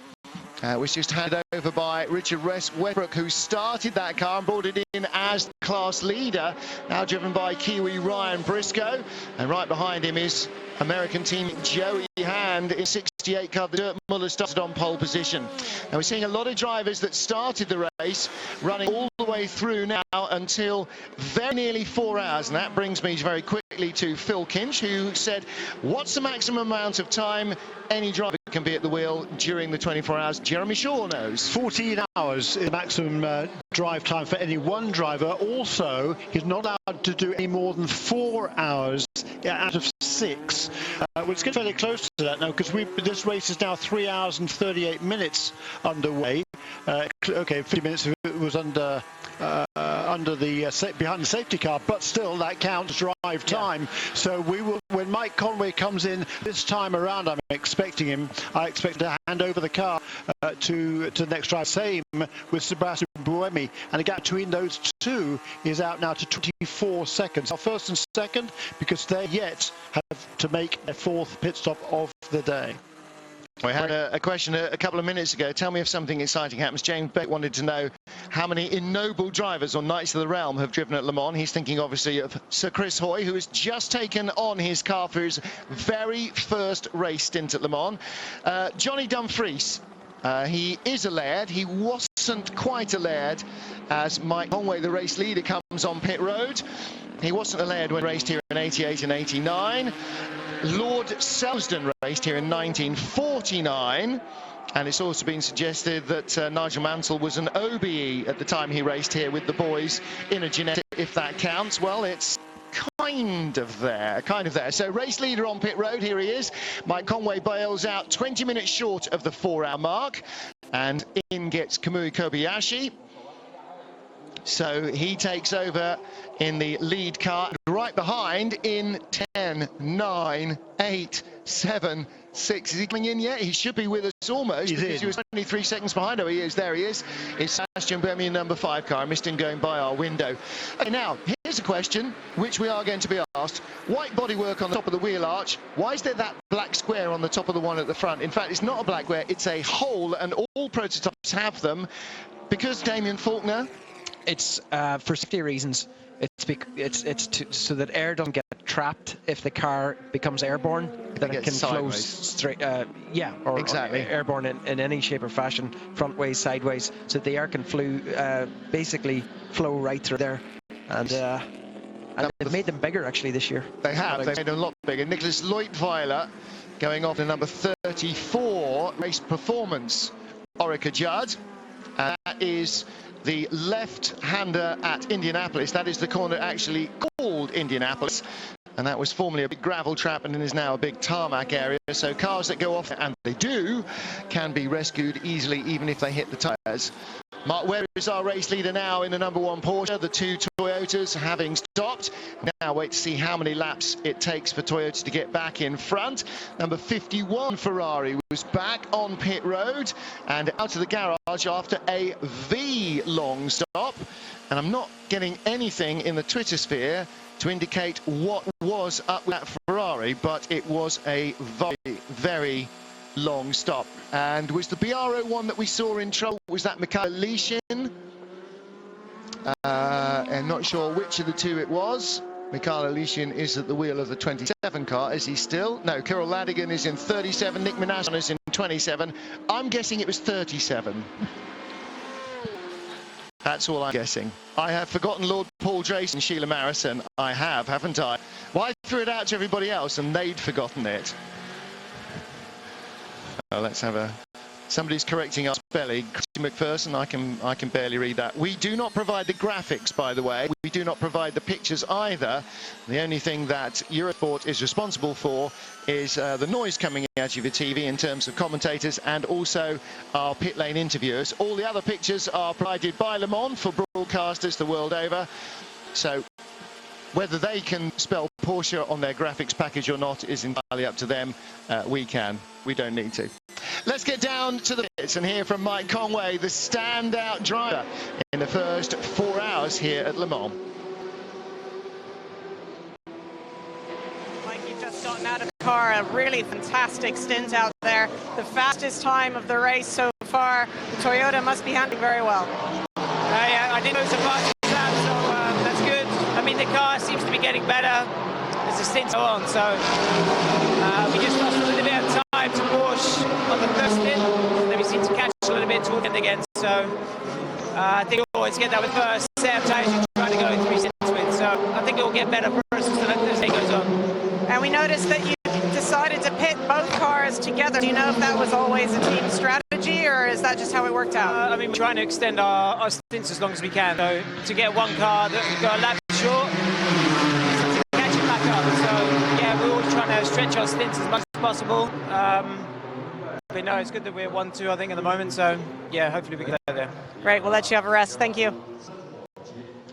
Was just handed over by Richard Westbrook, who started that car and brought it in as the class leader, now driven by Kiwi Ryan Briscoe. And right behind him is American team Joey Hand in 68 car. Dirk Muller started on pole position. Now we're seeing a lot of drivers that started the race running all the way through now until very nearly 4 hours. And that brings me very quickly to Phil Kinch, who said, what's the maximum amount of time any driver can be at the wheel during the 24 hours? Jeremy Shaw knows. 14 hours is maximum drive time for any one driver. Also, he's not allowed to do any more than 4 hours out of 6. Well, it's getting fairly close to that now, because this race is now 3 hours and 38 minutes underway. Okay, 50 minutes if it was under the behind the safety car, but still that counts drive time. Yeah. So we will, when Mike Conway comes in this time around, I expect him to hand over the car to the next driver. Same with Sebastian Buemi, and the gap between those two is out now to 24 seconds. Our first and second, because they yet have to make their 4th pit stop of the day. We had a question a couple of minutes ago. Tell me if something exciting happens. James Beck wanted to know how many ennobled drivers or Knights of the Realm have driven at Le Mans. He's thinking obviously of Sir Chris Hoy, who has just taken on his car for his very first race stint at Le Mans. Johnny Dumfries, he is a laird. He wasn't quite a laird as Mike Conway, the race leader, comes on pit road. He wasn't a laird when he raced here in 88 and 89. Lord Selsdon raced here in 1949, and it's also been suggested that Nigel Mansell was an OBE at the time he raced here with the boys in a genetic, if that counts. Well, it's kind of there. So race leader on pit road, here he is. Mike Conway bails out 20 minutes short of the 4-hour mark, and in gets Kamui Kobayashi. So he takes over in the lead car, right behind in 10, 9, 8, 7, 6. Is he coming in yet? He should be with us almost, because he was 23 seconds behind. Oh, he is. There he is. It's Sebastian Buemi in number 5 car. I missed him going by our window. Okay, now, here's a question which we are going to be asked. White bodywork on the top of the wheel arch. Why is there that black square on the top of the one at the front? In fact, it's not a black square. It's a hole, and all prototypes have them. Because, Damien Faulkner? It's for safety reasons. It's so that air doesn't get trapped if the car becomes airborne. That it can flow straight. Or exactly airborne in any shape or fashion, front ways, sideways, so that the air can basically flow right through there. And they've made them bigger actually this year. They have. They've made them a lot bigger. Nicholas Leutweiler going off to number 34, race performance. Orica Judd. That is the left-hander at Indianapolis. That is the corner actually called Indianapolis, and that was formerly a big gravel trap and is now a big tarmac area. So cars that go off, and they do, can be rescued easily even if they hit the tyres. Mark Webber is our race leader now in the number 1 Porsche. The 2 Toyotas having stopped. Now wait to see how many laps it takes for Toyota to get back in front. Number 51 Ferrari was back on pit road and out of the garage after a long stop. And I'm not getting anything in the Twitter sphere to indicate what was up with that Ferrari, but it was a very, very long stop. And was the BR01 that we saw in trouble, was that Mikhail Lishin? I'm not sure which of the two it was. Mikhail Lishin is at the wheel of the 27 car. Is he still? No, Kirill Ladigan is in 37. Nick Minasson is in 27. I'm guessing it was 37. That's all I'm guessing. I have forgotten Lord Paul Drace and Sheila Marison. I have, haven't I? Well, I threw it out to everybody else and they'd forgotten it. Let's have a... Somebody's correcting our spelling. Christy McPherson, I can barely read that. We do not provide the graphics, by the way. We do not provide the pictures either. The only thing that Eurosport is responsible for is the noise coming out of your TV in terms of commentators and also our pit lane interviewers. All the other pictures are provided by Le Mans for broadcasters the world over. So whether they can spell Porsche on their graphics package or not is entirely up to them. We can. We don't need to. Let's get down to the pits and hear from Mike Conway, the standout driver in the first 4 hours here at Le Mans. Mike, you've just gotten out of the car, a really fantastic stint out there. The fastest time of the race so far. The Toyota must be handling very well. Yeah, I didn't know so much, so that's good. I mean, the car seems to be getting better as the stints go on, so we just lost a little bit of time to Porsche on the first stint, and then we seem to catch a little bit toward the end again, so I think we'll always get that with first set of tires you're trying to go 3 stints with, so I think it will get better for us as the day goes on. And we noticed that you decided to pit both cars together. Do you know if that was always a team strategy, or is that just how it worked out? I mean, we're trying to extend our stints as long as we can, so to get one car that can go a lap short, to catch it back up. So yeah, we're always trying to stretch our stints as much as possible. But no, it's good that we're 1-2, I think, at the moment. So yeah, hopefully we can get there. Great, we'll let you have a rest. Thank you.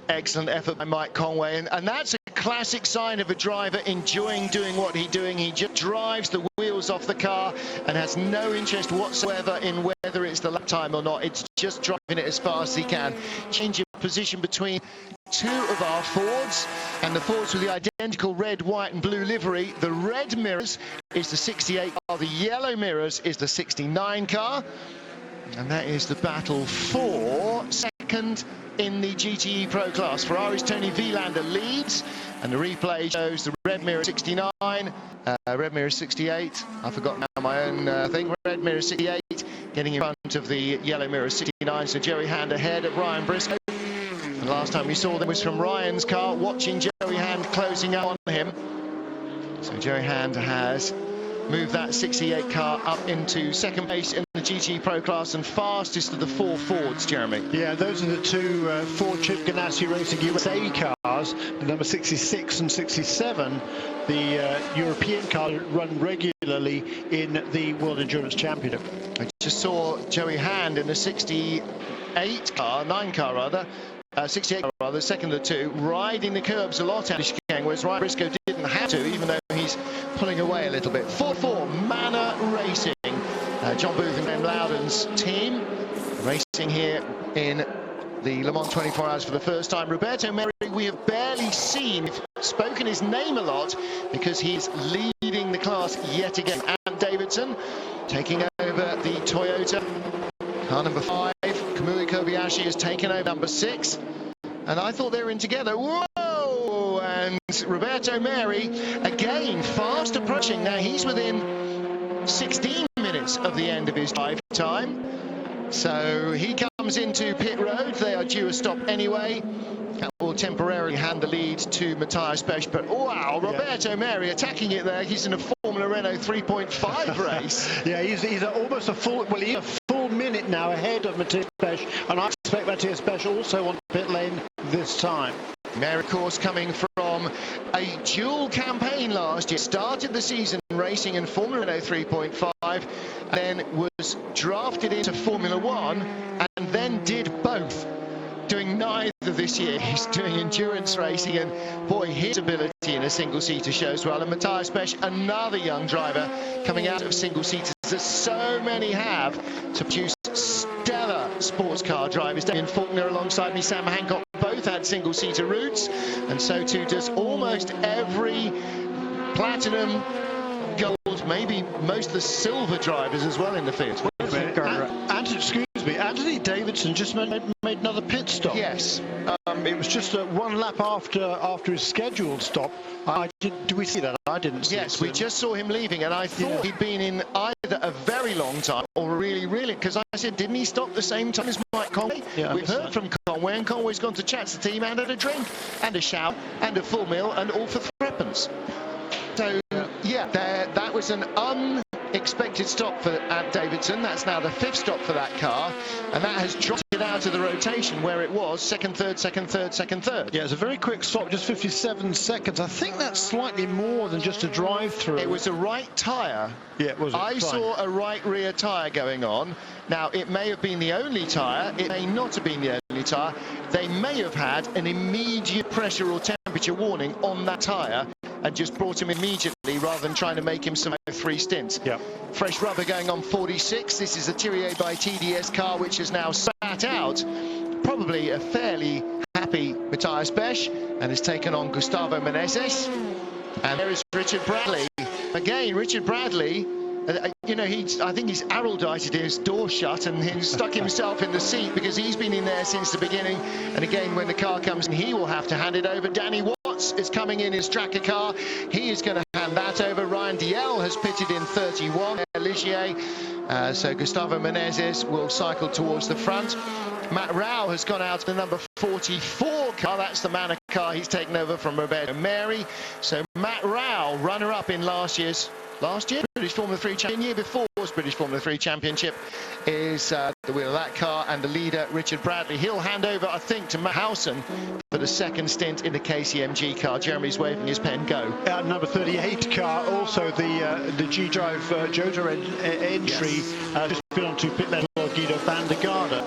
Excellent effort by Mike Conway, and that's a classic sign of a driver enjoying doing what he's doing. He just drives the wheels off the car and has no interest whatsoever in whether it's the lap time or not. It's just driving it as fast as he can. Changing position between 2 of our Fords, and the Fords with the identical red, white and blue livery. The red mirrors is the 68 car, the yellow mirrors is the 69 car. And that is the battle for second in the GTE Pro class. Ferrari's Tony Vilander leads, and the replay shows the red mirror 69, red mirror 68. I've forgotten now my own thing. Red mirror 68 getting in front of the yellow mirror 69. So Joey Hand ahead of Ryan Briscoe. And last time we saw them was from Ryan's car, watching Joey Hand closing out on him. So Joey Hand has moved that 68 car up into second place in the GT Pro class and fastest of the 4 Fords, Jeremy. Yeah, those are the 2 Ford Chip Ganassi Racing USA cars, the number 66 and 67. The European car run regularly in the World Endurance Championship. I just saw Joey Hand in the 68 car, 9 car rather, 68 rather, second of the 2, riding the curbs a lot out of chicane, whereas Ryan Briscoe didn't have to, even though he's pulling away a little bit. 4-4 Manor Racing, John Booth and Graham Loudon's team racing here in the Le Mans 24 Hours for the first time. Roberto Merri, we have barely seen, we've spoken his name a lot because he's leading the class yet again. Ant Davidson taking over the Toyota. Car number 5, Kamui Kobayashi has taken over number 6. And I thought they were in together. Whoa! And Roberto Merri, again, fast approaching. Now he's within 16 minutes of the end of his drive time. So he comes into pit road. They are due a stop anyway. That will temporarily hand the lead to Matthias Pesch. But wow, Roberto Merri attacking it there. He's in a Formula Renault 3.5 race. Yeah, he's almost a full, well, he's a full minute now ahead of Matthias Pesch, and I expect Matthias Pesch also on pit lane this time. Merri, of course, coming from a dual campaign last year. Started the season racing in Formula Renault 3.5, then was drafted into Formula 1, and then did both. Doing neither this year. He's doing endurance racing, and boy, his ability in a single-seater shows well. And Matthias Pesch, another young driver coming out of single-seaters, as so many have, to produce stellar sports car drivers. Damien Faulkner alongside me, Sam Hancock, both had single-seater routes, and so too does almost every platinum, gold, maybe most of the silver drivers as well in the field. Excuse me, Anthony Davidson just made another pit stop. Yes. It was just 1 lap after his scheduled stop. Did we see that? I didn't see it. Yes, we just saw him leaving, and I thought he'd been in either a very long time or really, because I said, didn't he stop the same time as Mike Conway? Yeah, we've heard from Conway, and Conway's gone to chat to the team and had a drink and a shower and a full meal and all for threepence. So, yeah, that was an unexpected stop for Ant Davidson. That's now the 5th stop for that car, and that has dropped it out of the rotation where it was second, third, second, third, second, third. Yeah, it's a very quick stop, just 57 seconds. I think that's slightly more than just a drive-through. It was a right tyre. Yeah, it was. I saw a right rear tyre going on. Now, it may have been the only tyre. It may not have been the only tyre. They may have had an immediate pressure or temperature warning on that tyre and just brought him immediately rather than trying to make him survive 3 stints. Yeah. Fresh rubber going on 46. This is a Thierry by TDS car which has now sat out. Probably a fairly happy Matthias Besch, and has taken on Gustavo Menezes. And there is Richard Bradley. Again, Richard Bradley, you know, I think he's arrowdited his door shut and he's stuck himself in the seat because he's been in there since the beginning. And again, when the car comes in, he will have to hand it over. Danny Watts is coming in his tracker car. He is going to hand that over. Ryan Diel has pitted in 31. Ligier. So Gustavo Menezes will cycle towards the front. Matt Rao has gone out to the number 44 car. That's the Manor car he's taken over from Roberto Meri. So Matt Rao, runner-up in last year's British Formula 3 champion. Year before's British Formula 3 championship is the wheel of that car, and the leader Richard Bradley. He'll hand over, I think, to Matt Howson for the second stint in the KCMG car. Jeremy's waving his pen. Go. Number 38 car, also the G-Drive Jota entry, Yes. just been onto pit lane of Guido van der Garde.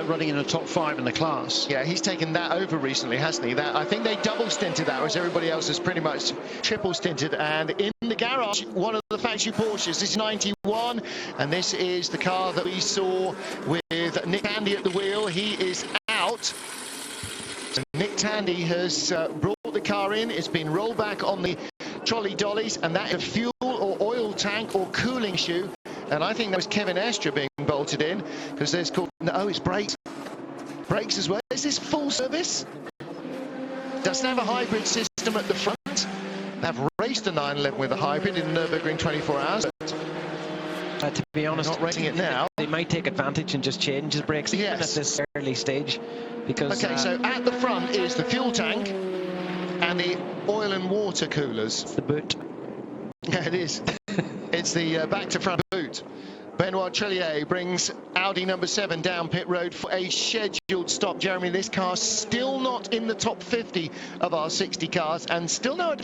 Running in the top 5 in the class. Yeah, he's taken that over recently, hasn't he? That, I think they double stinted that, whereas everybody else has pretty much triple stinted. And in the garage, one of the factory Porsches. This is 91, and this is the car that we saw with Nick Tandy at the wheel. He is out. So Nick Tandy has brought the car in. It's been rolled back on the trolley dollies, and that is a fuel or oil tank or cooling shoe. And I think that was Kevin Estra being bolted in, because there's called, no, it's brakes as well. Is this full service? Doesn't have a hybrid system at the front. They've raced a 911 with a hybrid in Nürburgring 24 hours. To be honest, not racing it now. They might take advantage and just change the brakes even at this early stage. Because okay, so at the front is the fuel tank and the oil and water coolers. It's the boot. Yeah, it is. It's the back to front boot. Benoit Trillier brings Audi number 7 down pit road for a scheduled stop. Jeremy, this car still not in the top 50 of our 60 cars, and still no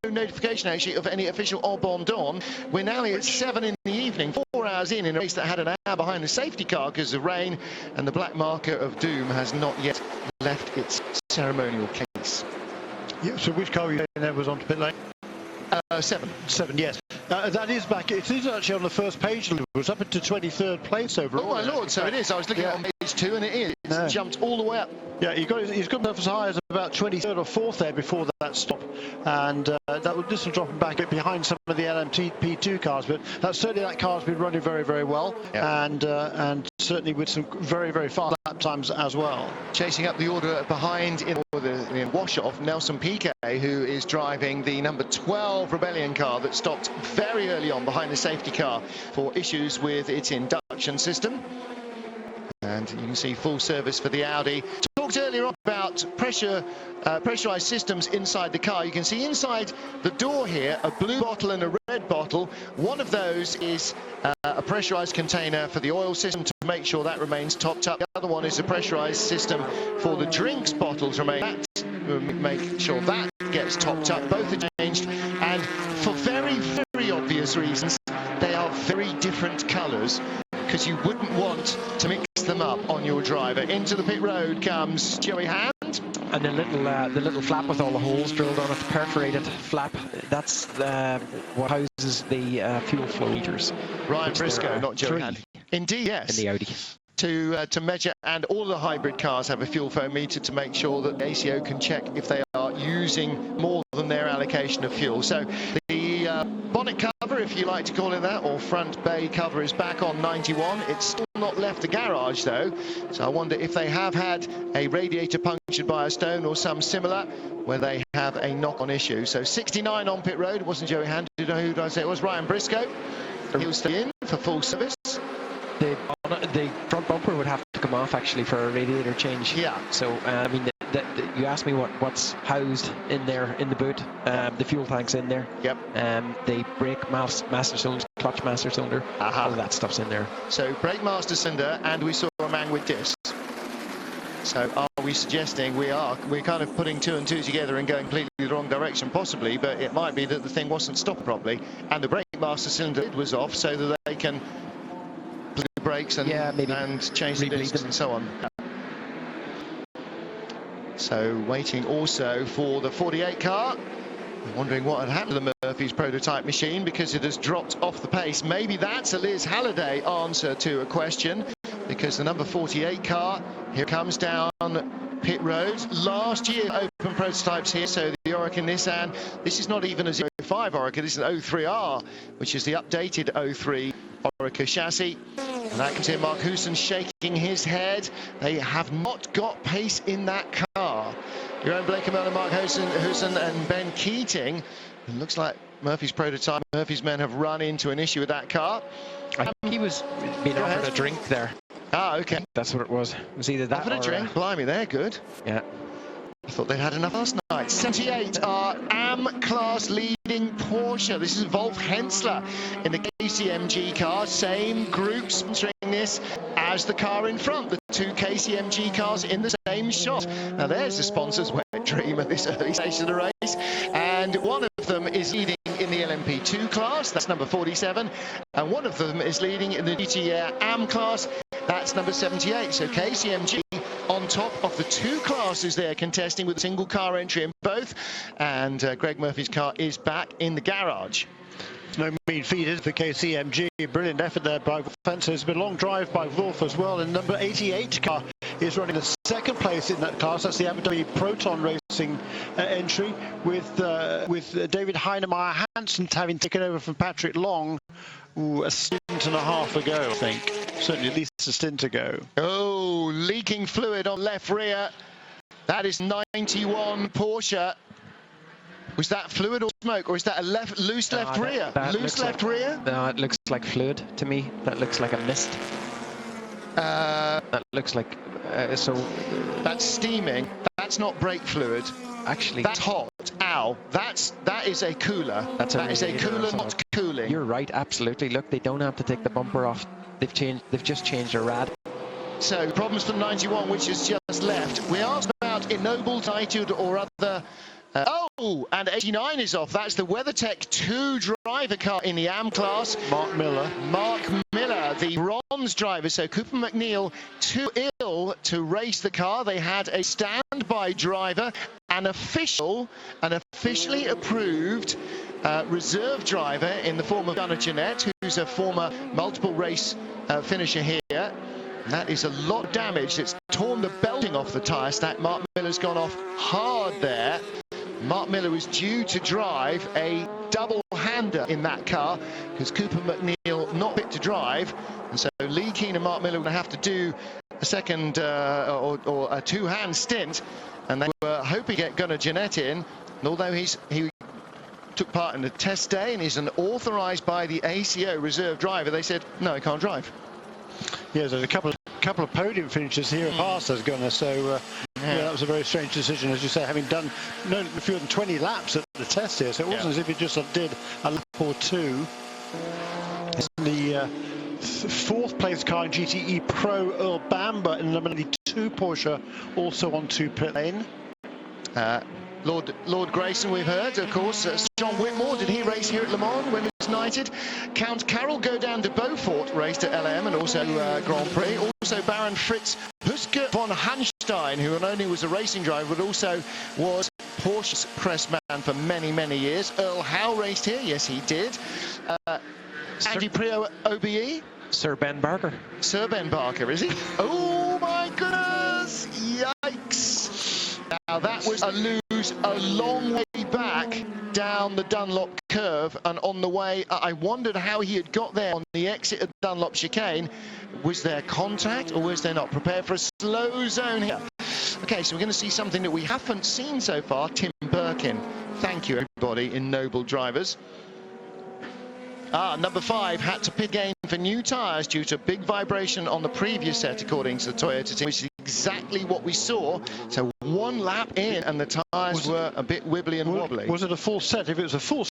notification actually of any official abandon. We're nearly at 7 in the evening, 4 hours in a race that had an hour behind the safety car because of rain, and the black marker of doom has not yet left its ceremonial case. Yeah, so which car were you saying that was onto pit lane? 7. 7, yes. That is back. It is actually on the first page. It was up into 23rd place overall. Oh my lord! So it is. I was looking on page 2, and it is. It's jumped all the way up. Yeah, he's got himself as high as about 23rd or 4th there before that stop, and this will drop him back a bit behind some of the LMP2 cars. But certainly that car's been running very, very well, and certainly with some very, very fast lap times as well. Chasing up the order behind in the wash-off, Nelson Piquet, who is driving the number 12 Rebellion car that stopped very early on behind the safety car for issues with its induction system. And you can see full service for the Audi. Talked earlier on about pressurized systems inside the car. You can see inside the door here a blue bottle and a red bottle. One of those is a pressurized container for the oil system to make sure that remains topped up. The other one is a pressurized system for the drinks bottles remain. Make sure that gets topped up. Both are changed, and for very, very obvious reasons, they are very different colours, because you wouldn't want to mix them up on your driver. Into the pit road comes Joey Hand. And the little flap with all the holes drilled on it, perforated flap, that's what houses the fuel flow meters. Ryan Briscoe, not Joey Hand. Indeed, yes. In the Audi. To measure, and all the hybrid cars have a fuel flow meter to make sure that the ACO can check if they are using more than their allocation of fuel. So the bonnet cover, if you like to call it that, or front bay cover, is back on 91. It's still not left the garage though, so I wonder if they have had a radiator punctured by a stone or some similar, where they have a knock-on issue. So 69 on pit road. It wasn't Joey Hand. Who did I say it was? Ryan Briscoe. He'll stay in for full service. The front bumper would have to come off actually for a radiator change. Yeah. So I mean, you asked me what's housed in there in the boot. The fuel tank's in there. Yep. The brake master cylinder, clutch master cylinder, all of that stuff's in there. So brake master cylinder, and we saw a man with discs. So are we suggesting we're kind of putting 2 and 2 together and going completely the wrong direction? Possibly, but it might be that the thing wasn't stopped properly, and the brake master cylinder lid was off, so that they can put the brakes and change the discs and so on. So waiting also for the 48 car. Wondering what had happened to the Murphy's prototype machine because it has dropped off the pace. Maybe that's a Liz Halliday answer to a question, because the number 48 car here comes down pit road. Last year open prototypes here, so the Oreca Nissan, this is not even a 05 Oreca, this is an 03R, which is the updated 03 Oreca chassis. And that comes here, Mark Hooson shaking his head. They have not got pace in that car. Your own Blake Amell, Mark Hooson and Ben Keating. It looks like Murphy's prototype, Murphy's men have run into an issue with that car. I think he was being offered a drink there. Ah, okay. That's what it was. It was either that offered a drink. Blimey, they're good. Yeah. I thought they'd had enough last night. 78 are AM-class leading Porsche. This is Wolf Hensler in the KCMG car. Same group sponsoring this as the car in front. The two KCMG cars in the same shot. Now there's the sponsor's wet dream at this early stage of the race. And one of them is leading in the LMP2 class. That's number 47. And one of them is leading in the GT AM class. That's number 78. So KCMG on top of the two classes they're contesting with a single car entry in both. And Greg Murphy's car is back in the garage. No mean feat is for KCMG. Brilliant effort there by Wolf. It's been a long drive by Wolf as well. And number 88 car is running the second place in that class. That's the Abu Dhabi Proton Racing entry with David Heinemeier Hansen having taken over from Patrick Long a stint and a half ago, I think. Certainly at least a stint ago. Oh, leaking fluid on left rear. That is 91 Porsche. Was that fluid or smoke, or is that a loose left rear? Loose left rear? No, it looks like fluid to me. That looks like a mist. That looks like that's steaming. That's not brake fluid. Actually, that's hot. Ow! That is a cooler. That is a cooler, not cooling. You're right. Absolutely. Look, they don't have to take the bumper off. They've just changed the rad. So problems for 91, which is just left. We asked about ennobled attitude or other. And 89 is off. That's the WeatherTech 2 driver car in the AM class. Mark Miller, the bronze driver. So Cooper McNeil too ill to race the car. They had a standby driver, an officially approved reserve driver in the form of Gunnar Jeanette, who's a former multiple race finisher here. And that is a lot of damage. It's torn the belting off the tyre stack. Mark Miller's gone off hard there. Mark Miller was due to drive a double-hander in that car because Cooper McNeil not fit to drive, and so Lee Keane and Mark Miller would have to do a second or a two-hand stint, and they were hoping to get Gunnar Jeanette in. And although he took part in the test day and is an authorised by the ACO reserve driver, they said no, he can't drive. Yeah, there's a couple of podium finishes here at past as Gunnar, so yeah, that was a very strange decision, as you say, having done no fewer than 20 laps at the test here, so it wasn't as if he just did a lap or two. It's the fourth place car in GTE Pro, Earl Bamber in number 92 Porsche, also on to pit lane. Lord Grayson, we've heard, of course. John Whitmore, did he race here at Le Mans when he was knighted? Count Carroll go down to Beaufort, raced at LM and also Grand Prix. Also Baron Fritz Huske von Hanstein, who not only was a racing driver but also was Porsche's press man for many, many years. Earl Howe raced here, yes he did. Andy Prio OBE? Sir Ben Barker. Sir Ben Barker, is he? Oh my goodness! Yikes! Now that was a lose a long way back down the Dunlop curve, and on the way, I wondered how he had got there on the exit of Dunlop chicane. Was there contact or was there not? Prepare for a slow zone here. Okay, so we're going to see something that we haven't seen so far. Tim Birkin. Thank you, everybody in Noble Drivers. Number 5 had to pit again for new tyres due to big vibration on the previous set, according to the Toyota team, which is exactly what we saw. So one lap in and the tyres were a bit wibbly and wobbly. Was it a full set? If it was a full